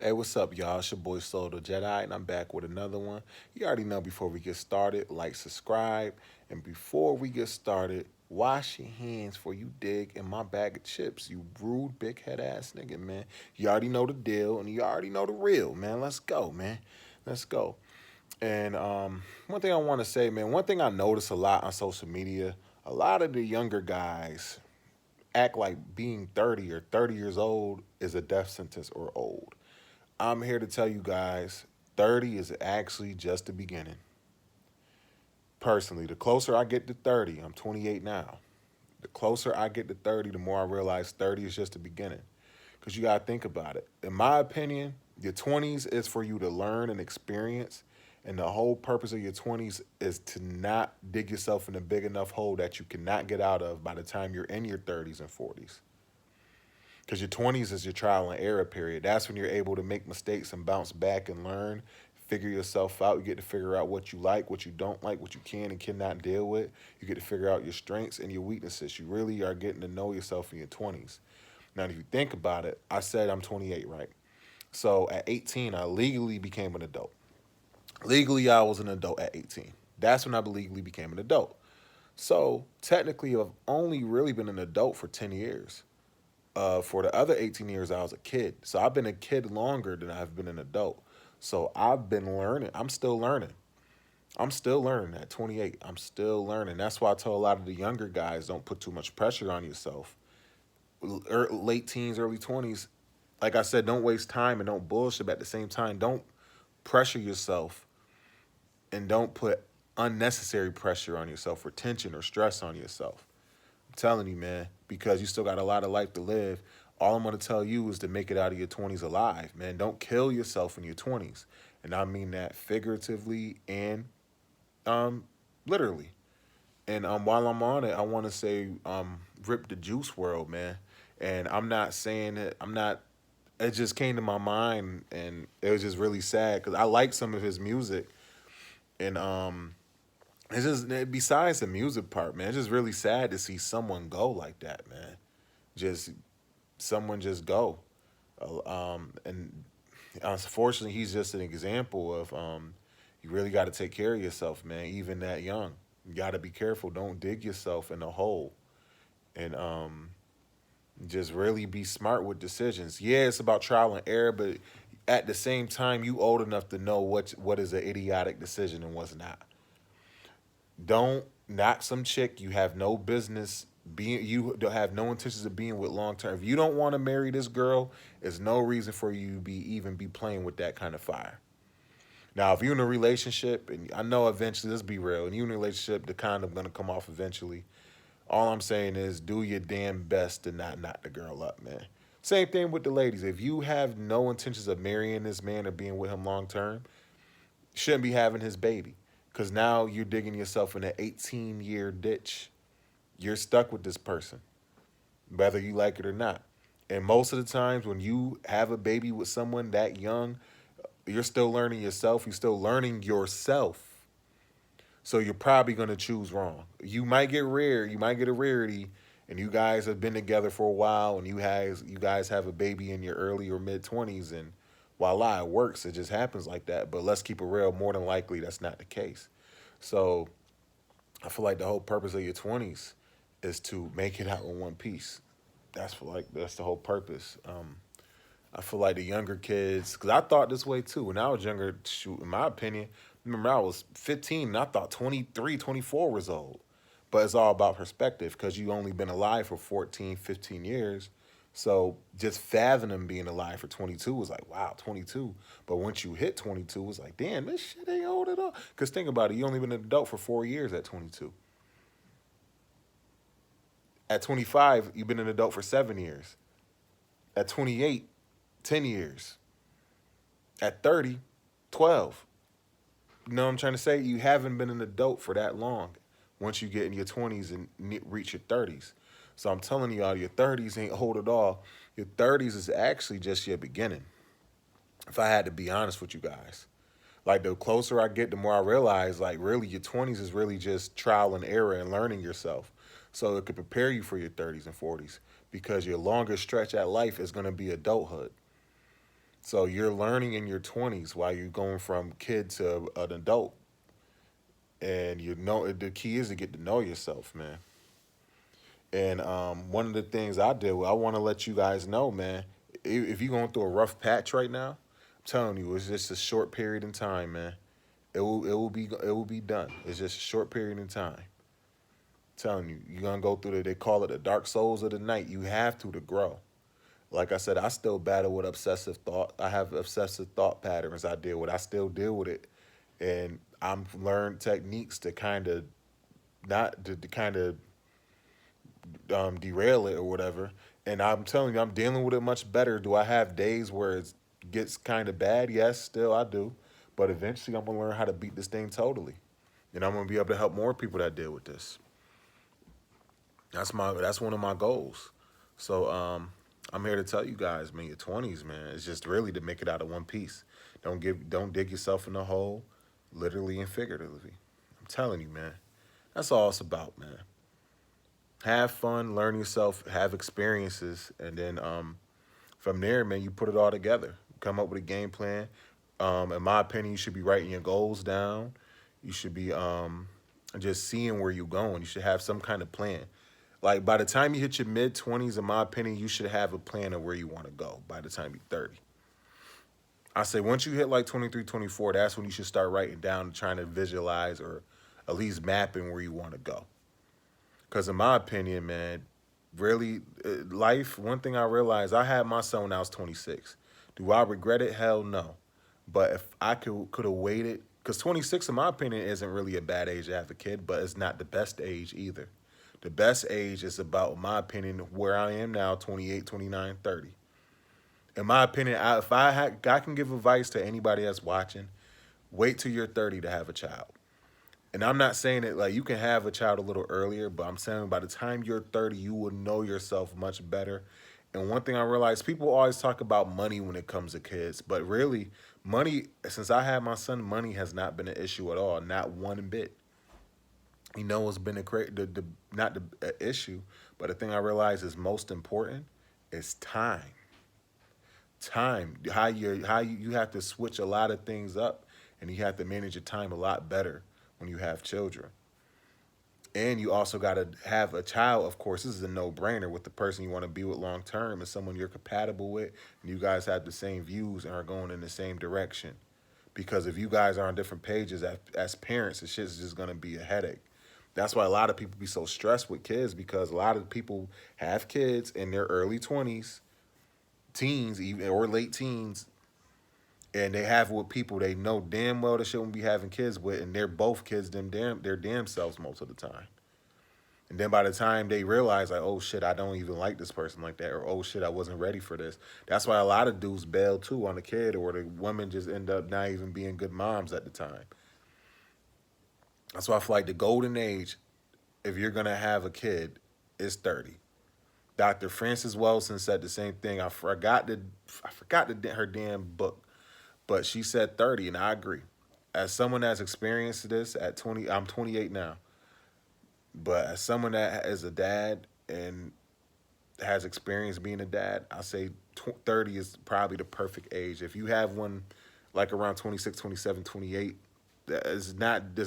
Hey, what's up, y'all? It's your boy Soul the Jedi, and I'm back with another one. You already know before we get started, like, subscribe, and before we get started, wash your hands before you dig in my bag of chips, you rude, big head ass nigga, man. You already know the deal, and you already know the real, man. Let's go, man. Let's go. And one thing I want to say, man, one thing I notice a lot on social media, a lot of the younger guys act like being 30 or 30 years old is a death sentence or old. I'm here to tell you guys 30 is actually just the beginning. Personally, the closer I get to 30, I'm 28 now. The closer I get to 30, the more I realize 30 is just the beginning. Because you got to think about it. In my opinion, your 20s is for you to learn and experience. And the whole purpose of your 20s is to not dig yourself in a big enough hole that you cannot get out of by the time you're in your 30s and 40s. Because your 20s is your trial and error period. That's when you're able to make mistakes and bounce back and learn, figure yourself out. You get to figure out what you like, what you don't like, what you can and cannot deal with. You get to figure out your strengths and your weaknesses. You really are getting to know yourself in your 20s. Now, if you think about it, I said I'm 28, right? So at 18, I legally became an adult. Legally, I was an adult at 18. That's when I legally became an adult. So technically, I've only really been an adult for 10 years. For the other 18 years, I was a kid. So I've been a kid longer than I've been an adult. So I've been learning. I'm still learning. I'm still learning at 28. I'm still learning. That's why I tell a lot of the younger guys don't put too much pressure on yourself. Late teens, early 20s, like I said, don't waste time and don't bullshit. But at the same time, don't pressure yourself and don't put unnecessary pressure on yourself or tension or stress on yourself. Telling you, man, because you still got a lot of life to live. All I'm gonna tell you is to make it out of your 20s alive, man. Don't kill yourself in your 20s, and I mean that figuratively and literally. And while I'm on it, I want to say rip the Juice World, man. And I'm not saying it. I'm not. It just came to my mind, and it was just really sad because I like some of his music, and it's just besides the music part, man. It's just really sad to see someone go like that, man. Just someone just go, and unfortunately, he's just an example of you really got to take care of yourself, man. Even that young, you got to be careful. Don't dig yourself in a hole, and just really be smart with decisions. Yeah, it's about trial and error, but at the same time, you old enough to know what is an idiotic decision and what's not. Don't knock some chick you have no business being. You don't have no intentions of being with long term. If you don't want to marry this girl, there's no reason for you to be even be playing with that kind of fire. Now, if you're in a relationship, and I know eventually, let's be real, and you're in a relationship, the condom gonna come off eventually. All I'm saying is do your damn best to not knock the girl up, man. Same thing with the ladies. If you have no intentions of marrying this man or being with him long term, shouldn't be having his baby. Because now you're digging yourself in an 18-year ditch. You're stuck with this person, whether you like it or not. And most of the times when you have a baby with someone that young, you're still learning yourself. You're still learning yourself. So you're probably going to choose wrong. You might get rare. You might get a rarity, and you guys have been together for a while, and you guys have a baby in your early or mid 20s, and voila, it works. It just happens like that. But let's keep it real. More than likely, that's not the case. So I feel like the whole purpose of your 20s is to make it out in one piece. That's the whole purpose. I feel like the younger kids, because I thought this way too. When I was younger, shoot, in my opinion, remember I was 15 and I thought 23, 24 was old. But it's all about perspective because you only been alive for 14, 15 years. So just fathoming being alive for 22 was like, wow, 22. But once you hit 22, it was like, damn, this shit ain't old at all. Because think about it, you only been an adult for 4 years at 22. At 25, you've been an adult for 7 years. At 28, 10 years. At 30, 12. You know what I'm trying to say? You haven't been an adult for that long once you get in your 20s and reach your 30s. So I'm telling y'all, your 30s ain't old at all. Your 30s is actually just your beginning, if I had to be honest with you guys. Like, the closer I get, the more I realize, like, really, your 20s is really just trial and error and learning yourself. So it could prepare you for your 30s and 40s because your longest stretch at life is going to be adulthood. So you're learning in your 20s while you're going from kid to an adult. And you know the key is to get to know yourself, man. And one of the things I do, I want to let you guys know, man, if you're going through a rough patch right now, I'm telling you, it's just a short period in time, man. It will be done. It's just a short period in time. I'm telling you, you're gonna go through the, they call it the dark souls of the night. You have to grow. Like I said, I still battle with obsessive thought. I have obsessive thought patterns I deal with. I still deal with it. And I'm learned techniques to kind of not to kind of derail it or whatever. And I'm telling you, I'm dealing with it much better. Do I have days where it gets kind of bad? Yes, still I do. But eventually, I'm gonna learn how to beat this thing totally, and I'm gonna be able to help more people that deal with this. That's one of my goals. So I'm here to tell you guys, man, your 20s, man, it's just really to make it out of one piece. Don't dig yourself in a hole, literally and figuratively. I'm telling you, man. That's all it's about, man. Have fun, learn yourself, have experiences, and then from there, man, you put it all together. Come up with a game plan. In my opinion, you should be writing your goals down. You should be just seeing where you're going. You should have some kind of plan. Like by the time you hit your mid 20s, in my opinion, you should have a plan of where you want to go by the time you're 30. I say once you hit like 23, 24, that's when you should start writing down, trying to visualize or at least mapping where you want to go. Because in my opinion, man, really, life, one thing I realized, I had my son when I was 26. Do I regret it? Hell no. But if I could have waited, because 26, in my opinion, isn't really a bad age to have a kid, but it's not the best age either. The best age is about, in my opinion, where I am now, 28, 29, 30. In my opinion, I can give advice to anybody that's watching, wait till you're 30 to have a child. And I'm not saying that like you can have a child a little earlier, but I'm saying by the time you're 30, you will know yourself much better. And one thing I realized, people always talk about money when it comes to kids, but really, money, since I had my son, money has not been an issue at all, not one bit. You know, it's been the not the issue, but the thing I realized is most important is time. Time, you have to switch a lot of things up, and you have to manage your time a lot better when you have children. And you also got to have a child. Of course, this is a no-brainer with the person you want to be with long term and someone you're compatible with, and you guys have the same views and are going in the same direction. Because if you guys are on different pages as parents, the shit's just gonna be a headache. That's why a lot of people be so stressed with kids, because a lot of people have kids in their early 20s, teens, even or late teens, and they have it with people they know damn well they shouldn't be having kids with, and they're both kids their damn selves most of the time. And then by the time they realize, like, oh shit, I don't even like this person like that, or oh shit, I wasn't ready for this. That's why a lot of dudes bail too on the kid, or the women just end up not even being good moms at the time. That's why I feel like the golden age, if you're gonna have a kid, is 30. Dr. Frances Wilson said the same thing. I forgot her damn book, but she said 30, and I agree. As someone that's experienced this at 20, I'm 28 now, but as someone that is a dad and has experience being a dad, I say 30 is probably the perfect age. If you have one like around 26, 27, 28, that's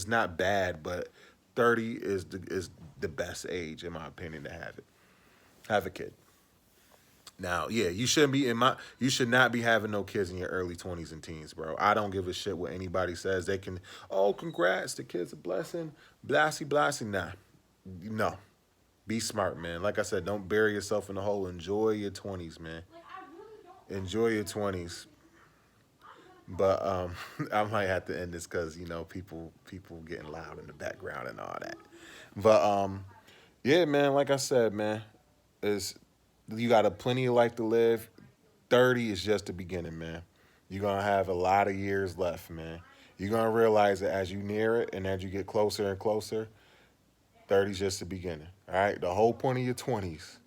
not bad, but 30 is the best age in my opinion to have a kid. Now, yeah, you should not be having no kids in your early 20s and teens, bro. I don't give a shit what anybody says. They can, oh, congrats, the kid's a blessing, blasty blasty. Nah. No. Be smart, man. Like I said, don't bury yourself in a hole. Enjoy your 20s, man. Enjoy your 20s. But I might have to end this because people getting loud in the background and all that. But yeah, man. Like I said, man, is you got a plenty of life to live. 30 is just the beginning, man. You're gonna have a lot of years left, man. You're gonna realize that as you near it and as you get closer and closer, 30 is just the beginning. All right. The whole point of your 20s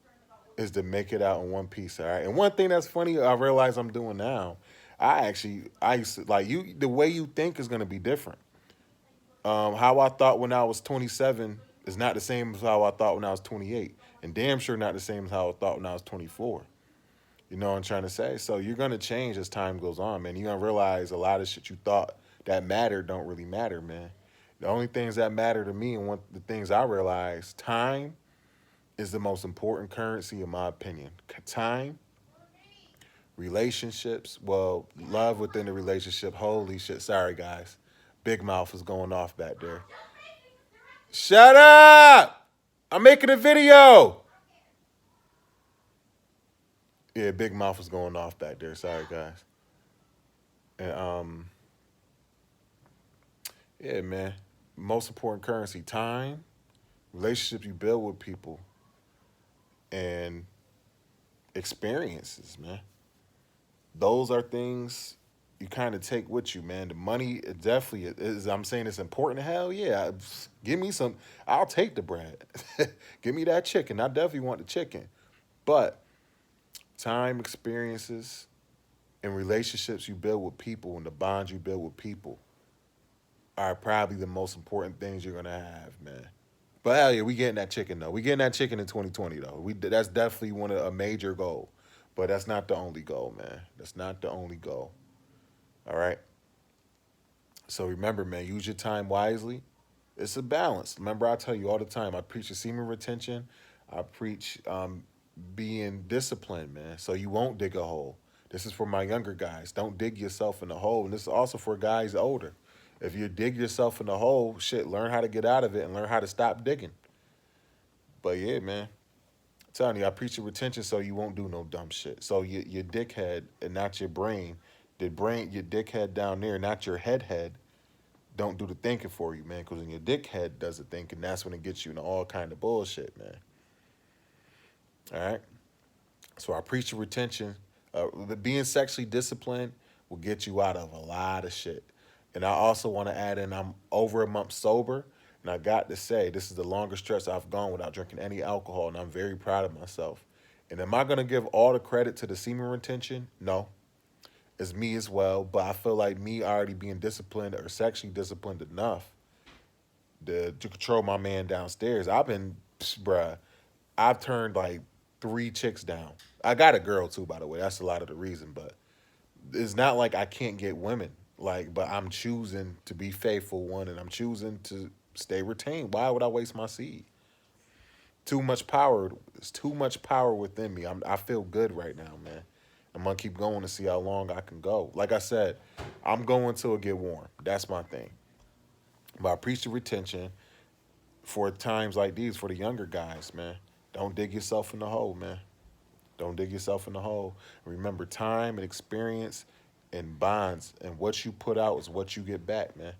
is to make it out in one piece. All right. And one thing that's funny, I realize I'm doing now. I used to, like you. The way you think is gonna be different. How I thought when I was 27 is not the same as how I thought when I was 28, and damn sure not the same as how I thought when I was 24. You know what I'm trying to say? So you're gonna change as time goes on, man. You're gonna realize a lot of shit you thought that mattered don't really matter, man. The only things that matter to me and what the things I realize, time is the most important currency in my opinion. Time, relationships, well, love within the relationship. Holy shit. Sorry guys. Big Mouth is going off back there. Shut up! I'm making a video. Yeah, Big Mouth is going off back there. Sorry guys. And yeah, man. Most important currency, time, relationships you build with people, and experiences, man. Those are things you kind of take with you, man. The money it definitely is. I'm saying it's important. Hell yeah, give me some. I'll take the bread. Give me that chicken. I definitely want the chicken. But time, experiences, and relationships you build with people, and the bonds you build with people, are probably the most important things you're gonna have, man. But hell yeah, we getting that chicken though. We getting that chicken in 2020 though. We that's definitely one of a major goal. But that's not the only goal, man. That's not the only goal. All right. So remember, man, use your time wisely. It's a balance. Remember, I tell you all the time. I preach the semen retention. I preach being disciplined, man. So you won't dig a hole. This is for my younger guys. Don't dig yourself in the hole. And this is also for guys older. If you dig yourself in the hole, shit, learn how to get out of it and learn how to stop digging. But yeah, man. I'm telling you, I preach your retention so you won't do no dumb shit. So your dickhead and not your brain, your dickhead down there, not your head, don't do the thinking for you, man. Because when your dickhead does the thinking, that's when it gets you into all kind of bullshit, man. All right. So I preach your retention. Being sexually disciplined will get you out of a lot of shit. And I also want to add in, I'm over a month sober. And I got to say, this is the longest stretch I've gone without drinking any alcohol. And I'm very proud of myself. And am I going to give all the credit to the semen retention? No. It's me as well. But I feel like me already being disciplined or sexually disciplined enough to control my man downstairs. Bruh, I've turned like 3 chicks down. I got a girl too, by the way. That's a lot of the reason. But it's not like I can't get women. Like, but I'm choosing to be faithful one, and I'm choosing to stay retained. Why would I waste my seed? Too much power. It's too much power within me. I feel good right now, man. I'm gonna keep going to see how long I can go. Like I said, I'm going till it get warm. That's my thing. But I preach the retention for times like these for the younger guys, man. Don't dig yourself in the hole, man. Don't dig yourself in the hole. Remember, time and experience and bonds and what you put out is what you get back, man.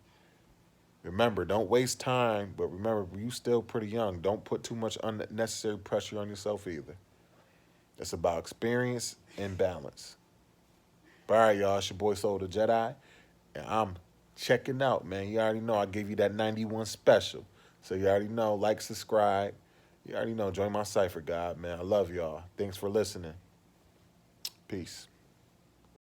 Remember, don't waste time, but remember, you still pretty young. Don't put too much unnecessary pressure on yourself either. It's about experience and balance. But all right, y'all, it's your boy Soul the Jedi, and I'm checking out, man. You already know I gave you that 91 special. So you already know, like, subscribe. You already know, join my Cypher God, man. I love y'all. Thanks for listening. Peace.